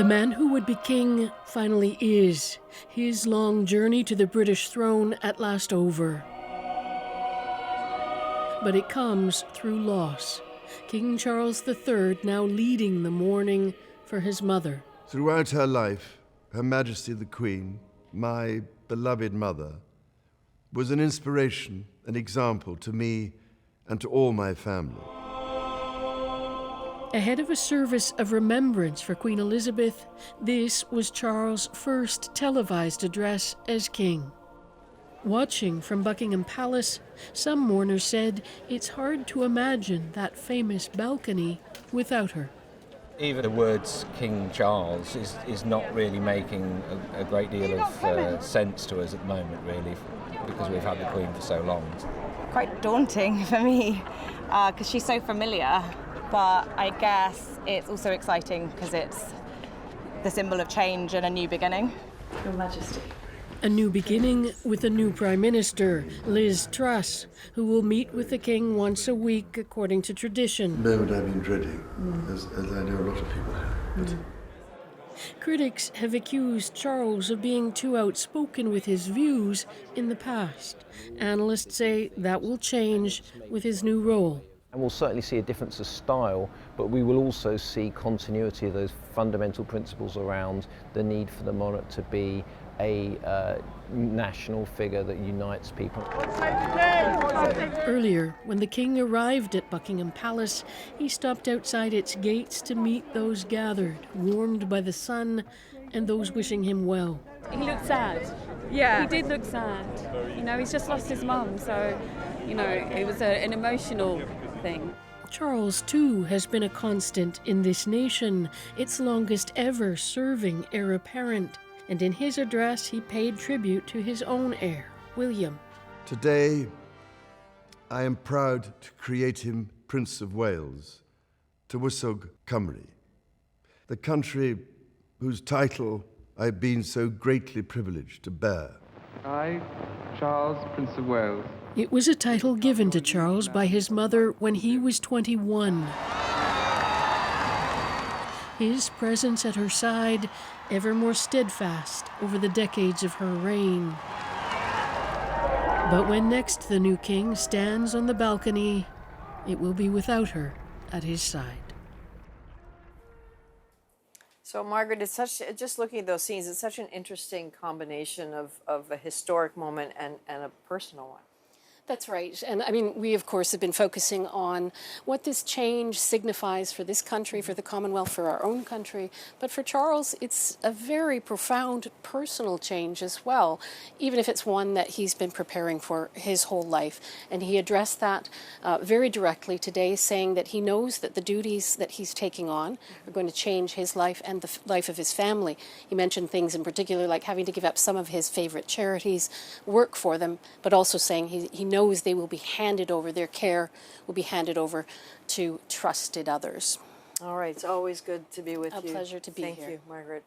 The man who would be king finally is. His long journey to the British throne at last over. But it comes through loss. King Charles III now leading the mourning for his mother. Throughout her life, Her Majesty the Queen, my beloved mother, was an inspiration, an example to me and to all my family. Ahead of a service of remembrance for Queen Elizabeth, this was Charles' first televised address as king. Watching from Buckingham Palace, some mourners said it's hard to imagine that famous balcony without her. Even the words King Charles is not really making a great deal of sense to us at the moment, really, because we've had the Queen for so long. Quite daunting for me, because she's so familiar, but I guess it's also exciting because it's the symbol of change and a new beginning. Your Majesty. A new beginning with a new Prime Minister, Liz Truss, who will meet with the King once a week according to tradition. Moment I've been dreading, as I know a lot of people have. But Critics have accused Charles of being too outspoken with his views in the past. Analysts say that will change with his new role. And we'll certainly see a difference of style, but we will also see continuity of those fundamental principles around the need for the monarch to be a national figure that unites people. Earlier, when the king arrived at Buckingham Palace, he stopped outside its gates to meet those gathered, warmed by the sun, and those wishing him well. He looked sad. Yeah. He did look sad. You know, he's just lost his mum, so, you know, it was an emotional thing. Charles, too, has been a constant in this nation, its longest ever serving heir apparent. And in his address, he paid tribute to his own heir, William. today, I am proud to create him Prince of Wales, Tywysog Cymru, the country whose title I've been so greatly privileged to bear. I, Charles, Prince of Wales. It was a title given to Charles by his mother when he was 21. His presence at her side, ever more steadfast over the decades of her reign. But when next the new king stands on the balcony, it will be without her at his side. So, Margaret, it's just looking at those scenes, it's such an interesting combination of a historic moment and a personal one. That's right. And I mean, we, of course, have been focusing on what this change signifies for this country, for the Commonwealth, for our own country. But for Charles, it's a very profound personal change as well, even if it's one that he's been preparing for his whole life. And he addressed that very directly today, saying that he knows that the duties that he's taking on are going to change his life and the life of his family. He mentioned things in particular like having to give up some of his favorite charities, work for them, but also saying he knows they will be handed over, their care will be handed over to trusted others. All right, it's always good to be with you. A pleasure to be here. Thank you, Margaret.